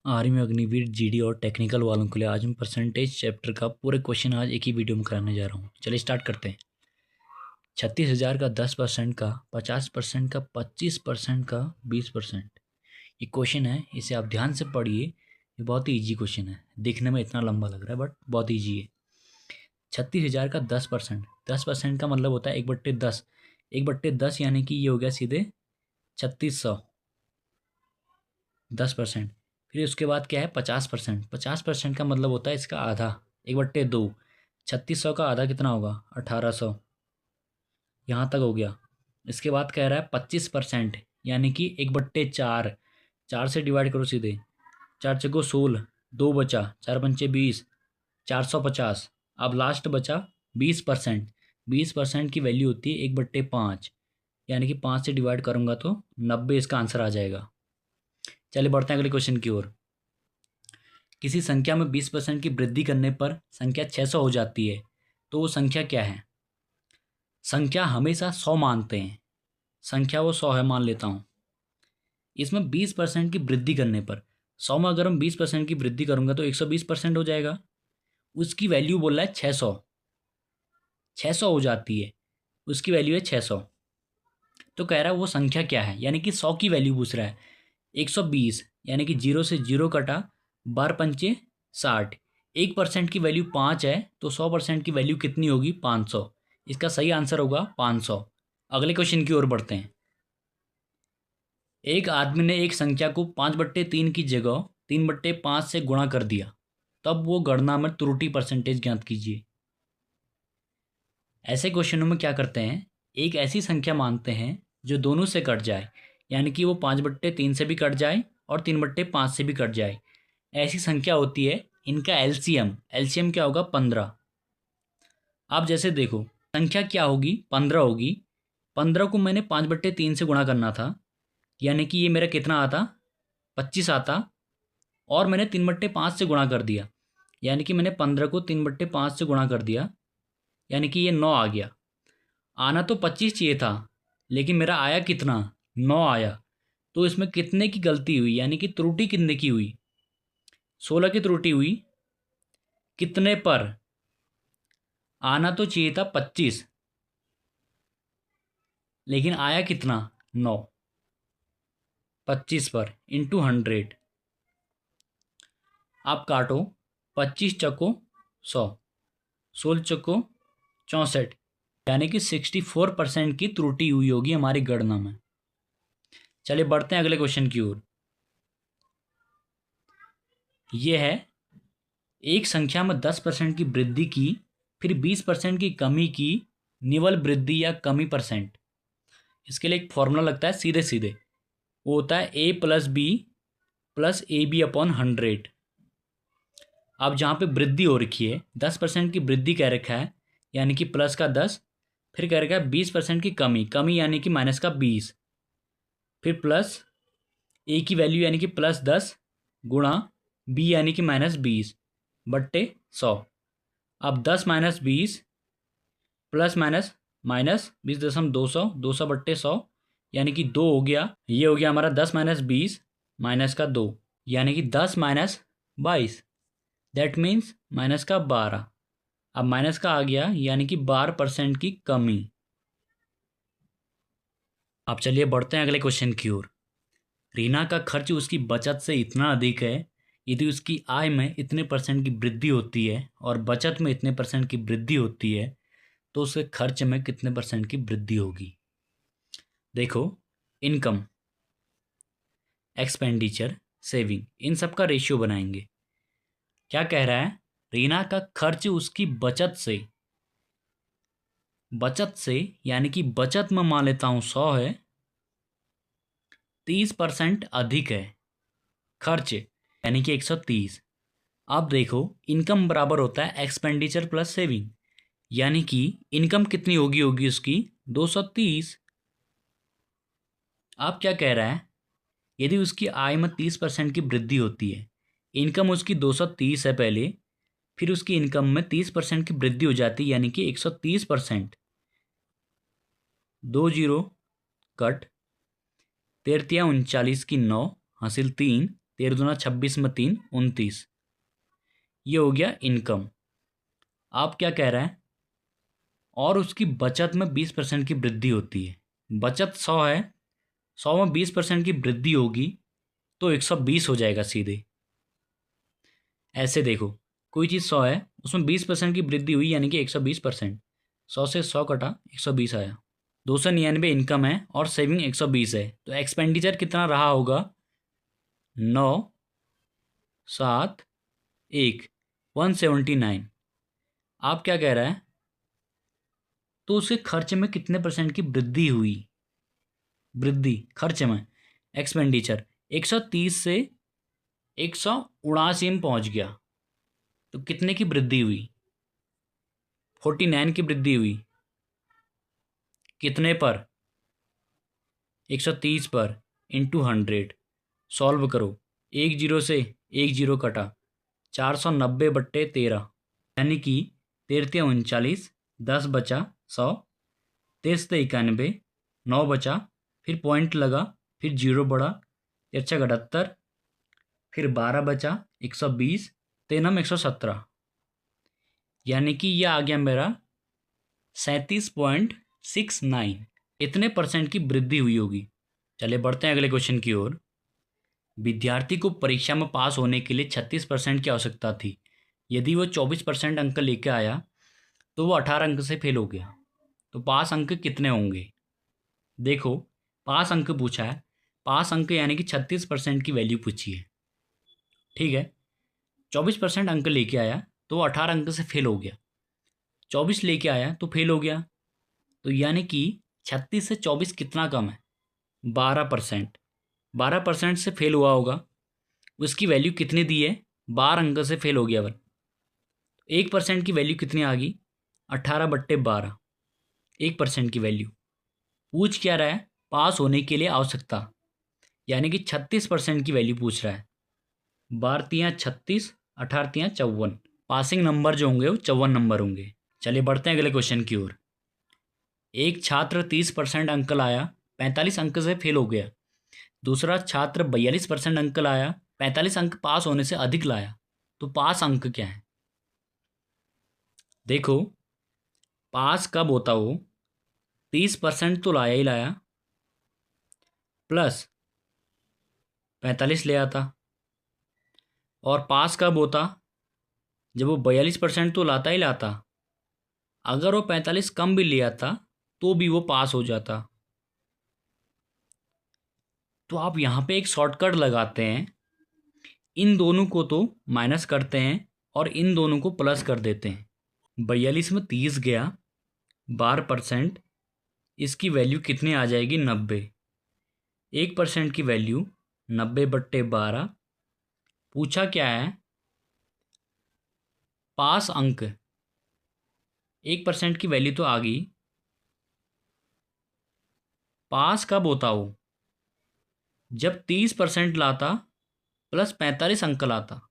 Army Agniveer GD और technical वालों के लिए आज मैं परसेंटेज चैप्टर का पूरे क्वेश्चन आज एक ही वीडियो में कराने जा रहा हूँ। चलिए स्टार्ट करते हैं। 36,000 का 10% का 50% का 25% का 20%। ये क्वेश्चन है, इसे आप ध्यान से पढ़िए। ये बहुत ही ईजी क्वेश्चन है, दिखने में इतना लंबा लग रहा है बट बहुत ईजी है। 36,000 का 10%, 10% का मतलब होता है 1/10। 1/10 यानी कि ये हो गया सीधे 3600, 10%। फिर उसके बाद क्या है 50%। 50% का मतलब होता है इसका आधा, 1/2। 3600 का आधा कितना होगा 1800। यहाँ तक हो गया। इसके बाद कह रहा है 25%, यानी कि 1/4। 4 से डिवाइड करो सीधे, 4 चौको 16, 2 बचा, 4 पंचे 20, 450। अब लास्ट बचा 20%। 20% की वैल्यू होती है 1/5, यानी कि 5 से डिवाइड करूँगा तो 90 इसका आंसर आ जाएगा। चलिए बढ़ते हैं अगले क्वेश्चन की ओर। किसी संख्या में 20% की वृद्धि करने पर संख्या 600 हो जाती है, तो वो संख्या क्या है। संख्या हमेशा 100 मानते हैं, संख्या वो 100 है मान लेता हूँ। इसमें 20% की वृद्धि करने पर 100 में अगर हम 20% की वृद्धि करूँगा तो 120% हो जाएगा। उसकी वैल्यू बोल रहा है 600, 600 हो जाती है, उसकी वैल्यू है 600। तो कह रहा है वो संख्या क्या है, यानी कि 100 की वैल्यू पूछ रहा है। 120 यानी कि 0 से 0 कटा, 12 पंचे 60। 1% की वैल्यू 5 है, तो 100% की वैल्यू कितनी होगी 500। इसका सही आंसर होगा 500। अगले क्वेश्चन की ओर बढ़ते हैं। एक आदमी ने एक संख्या को 5/3 की जगह 3/5 से गुणा कर दिया, तब वो गणना में त्रुटि परसेंटेज ज्ञात कीजिए। ऐसे क्वेश्चनों में क्या करते हैं, एक ऐसी संख्या मानते हैं जो दोनों से कट जाए, यानी कि वो 5/3 से भी कट जाए और 3/5 से भी कट जाए। ऐसी संख्या होती है इनका एलसीएम। एलसीएम क्या होगा 15। आप जैसे देखो संख्या क्या होगी 15 होगी। 15 को मैंने 5/3 से गुणा करना था, यानी कि ये मेरा कितना आता 25 आता, और मैंने 3/5 से गुणा कर दिया, यानी कि मैंने 15 को 3/5 से गुणा कर दिया, यानी कि ये 9 आ गया। आना तो 25 चाहिए था, लेकिन मेरा आया कितना 9 आया। तो इसमें कितने की गलती हुई, यानी कि त्रुटि कितने की हुई 16 की त्रुटि हुई। कितने पर, आना तो चाहिए था 25, लेकिन आया कितना 9। 25 पर इंटू 100। आप काटो, 25 चक्को 100, 16 चक्को 64, यानी कि 64% की त्रुटि हुई होगी हमारी गणना में। चलिए बढ़ते हैं अगले क्वेश्चन की ओर। यह है एक संख्या में 10% की वृद्धि की, फिर 20% की कमी की, निवल वृद्धि या कमी परसेंट। इसके लिए एक फॉर्मूला लगता है सीधे सीधे, वो होता है a + b + ab/100। अब जहाँ पे वृद्धि हो रखी है 10% की वृद्धि कह रखा है, यानी कि प्लस का 10, फिर कह रखा है 20% की कमी, कमी यानी कि माइनस का 20, फिर प्लस ए की वैल्यू यानी कि +10 गुणा बी यानी कि -20/100। अब 10 - 20 प्लस माइनस माइनस 20.200, 200/100, यानी कि 2 हो गया। ये हो गया हमारा 10 - 20 माइनस का 2, यानी कि 10 - 22, दैट मीन्स माइनस का 12। अब माइनस का आ गया, यानी कि 12% की कमी। अब चलिए बढ़ते हैं अगले क्वेश्चन की ओर। रीना का खर्च उसकी बचत से इतना अधिक है, यदि उसकी आय में इतने परसेंट की वृद्धि होती है और बचत में इतने परसेंट की वृद्धि होती है, तो उसके खर्च में कितने परसेंट की वृद्धि होगी। देखो, इनकम, एक्सपेंडिचर, सेविंग, इन सब का रेशियो बनाएंगे। क्या कह रहा है, रीना का खर्च उसकी बचत से यानी कि बचत में मान लेता हूं 100 है, 30% अधिक है खर्च, यानी कि 130। अब देखो इनकम बराबर होता है एक्सपेंडिचर प्लस सेविंग, यानी कि इनकम कितनी होगी होगी उसकी 230। अब क्या कह रहा है, यदि उसकी आय में 30% की वृद्धि होती है, इनकम उसकी 230 है पहले, फिर उसकी इनकम में 30% की वृद्धि हो जाती है, यानी कि 130%। 2 जीरो कट, 13 39 की 9 हासिल 3, 13 दूना 26 में 3 29। ये हो गया इनकम। आप क्या कह रहे हैं, और उसकी बचत में 20% की वृद्धि होती है। बचत 100 है, 100 में 20% की वृद्धि होगी तो 120 हो जाएगा सीधे। ऐसे देखो, कोई चीज़ 100 है, उसमें 20% की वृद्धि हुई यानी कि 120%। 100 से 100 कटा, 120 आया। 299 इनकम है और सेविंग 120 है, तो एक्सपेंडिचर कितना रहा होगा? 9 7 1 179। आप क्या कह रहे हैं, तो उसके खर्च में कितने परसेंट की वृद्धि हुई? वृद्धि खर्च में, एक्सपेंडिचर 130 से 179 में पहुंच गया, तो कितने की वृद्धि हुई? 49 की वृद्धि हुई। कितने पर? 130 पर, इंटू 100। सॉल्व करो, 1 जीरो से 1 जीरो कटा, 490/13, यानी कि 13 39, 10 बचा 100, 13 91, 9 बचा, फिर पॉइंट लगा, फिर जीरो बढ़ा, 73 फिर 12 बचा 120, 117, यानी कि यह आ गया मेरा 37.69। इतने परसेंट की वृद्धि हुई होगी। चलिए बढ़ते हैं अगले क्वेश्चन की ओर। विद्यार्थी को परीक्षा में पास होने के लिए 36% की आवश्यकता थी। यदि वो 24% अंक लेकर आया तो वो 18 अंक से फेल हो गया, तो पास अंक कितने होंगे? देखो, पास अंक पूछा है, पास अंक यानी कि 36% की वैल्यू पूछी है। ठीक है, 24% अंक लेके आया तो वो 18 अंक से फेल हो गया, 24 लेके आया तो फेल हो गया, तो यानी कि 36 से 24 कितना कम है? 12%। 12% से फेल हुआ होगा, उसकी वैल्यू कितनी दी है? 12 अंक से फेल हो गया। 1% की वैल्यू कितनी आ गई? 18/12। 1% की वैल्यू पूछ क्या रहा है? पास होने के लिए आवश्यकता, यानी कि 36% की वैल्यू पूछ रहा है। 12 36, 18 54, पासिंग नंबर जो होंगे वो 54 नंबर होंगे। चलिए बढ़ते हैं अगले क्वेश्चन की ओर। एक छात्र 30% अंक लाया, 45 अंक से फेल हो गया। दूसरा छात्र 42% अंक लाया, 45 अंक पास होने से अधिक लाया, तो पास अंक क्या है? देखो, पास कब होता हो? 30% तो लाया ही लाया, प्लस 45 ले आता। और पास कब होता? जब वो 42% तो लाता ही लाता, अगर वो 45 कम भी ले आता तो भी वो पास हो जाता। तो आप यहाँ पे एक शॉर्टकट लगाते हैं, इन दोनों को तो माइनस करते हैं और इन दोनों को प्लस कर देते हैं। 42 में 30 गया, 12%, इसकी वैल्यू कितनी आ जाएगी? 90। 1% की वैल्यू 90/12। पूछा क्या है? पास अंक। 1% की वैल्यू तो आ गई, पास कब होता हो? जब 30% लाता प्लस 45 अंक लाता।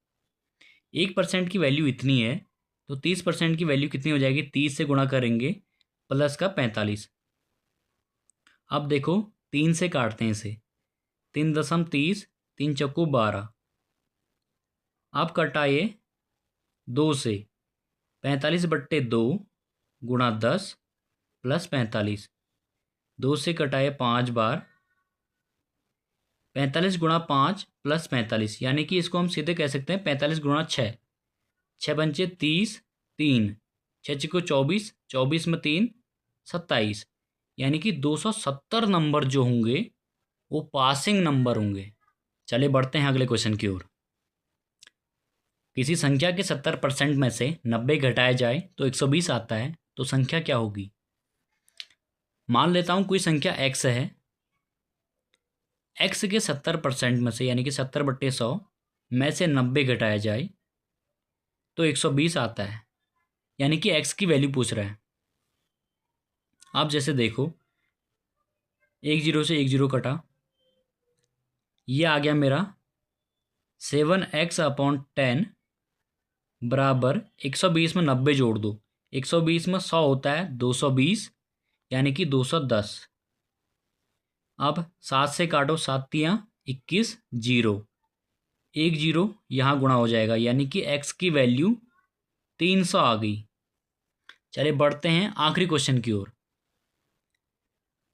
1% की वैल्यू इतनी है, तो 30% की वैल्यू कितनी हो जाएगी? 30 से गुणा करेंगे प्लस का 45। अब देखो, 3 से काटते हैं इसे, 3 दशम 30, 3 चक्कू 12। अब कटाइए 2 से, 45/2 गुणा 10 प्लस 45। 2 से कटाए 5 बार, 45 गुणा 5 प्लस 45, यानी कि इसको हम सीधे कह सकते हैं 45 गुणा 6। 6 पंचे 30, 3, 6 चक्कू 24, 24 में 3 27, यानी कि 270 नंबर जो होंगे वो पासिंग नंबर होंगे। चलिए बढ़ते हैं अगले क्वेश्चन की ओर। किसी संख्या के 70% में से 90 घटाया जाए तो 120 आता है, तो संख्या क्या होगी? मान लेता हूं कोई संख्या x है, x के 70% में से यानी कि 70/100 में से 90 घटाया जाए तो 120 आता है, यानी कि x की वैल्यू पूछ रहा है। आप जैसे देखो, 1 जीरो से 1 जीरो कटा, ये आ गया मेरा 7x/10 बराबर 120 में 90 जोड़ दो। 120 में 100 होता है 220, यानी कि 210। अब 7 से काटो, 7 तियाँ 21, जीरो, एक जीरो यहाँ गुणा हो जाएगा, यानी कि x की वैल्यू 300 आ गई। चलिए बढ़ते हैं आखिरी क्वेश्चन की ओर।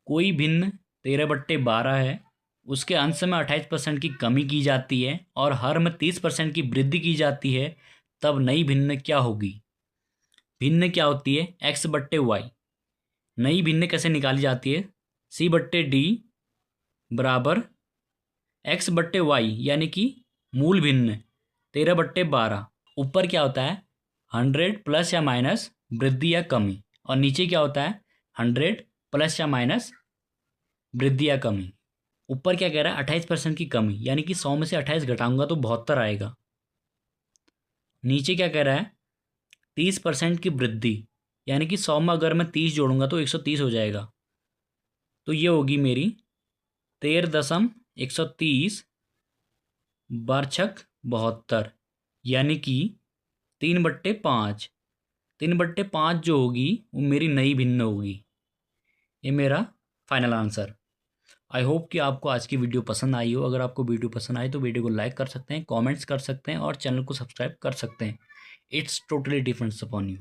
कोई भिन्न 13/12 है, उसके अंश में 28% की कमी की जाती है और हर में 30% की वृद्धि की जाती है, तब नई भिन्न क्या होगी? भिन्न क्या होती है? x/y। नई भिन्न कैसे निकाली जाती है? c/d बराबर x/y, यानी कि मूल भिन्न 13/12। ऊपर क्या होता है? 100 प्लस या माइनस वृद्धि या कमी, और नीचे क्या होता है? 100 प्लस या माइनस वृद्धि या कमी। ऊपर क्या कह रहा है? 28% की कमी, यानी कि 100 में से 28 घटाऊंगा तो 72 आएगा। नीचे क्या कह रहा है? 30% की वृद्धि, यानी कि 100 में अगर मैं 30 जोड़ूंगा तो 130 हो जाएगा। तो ये होगी मेरी 13.130 बारछक 72, यानी कि 3/5। 3/5 जो होगी वो मेरी नई भिन्न होगी। ये मेरा फाइनल आंसर। आई होप कि आपको आज की वीडियो पसंद आई हो। अगर आपको वीडियो पसंद आई तो वीडियो को लाइक कर सकते हैं, कमेंट्स कर सकते हैं और चैनल को सब्सक्राइब कर सकते हैं। It's totally depends upon you.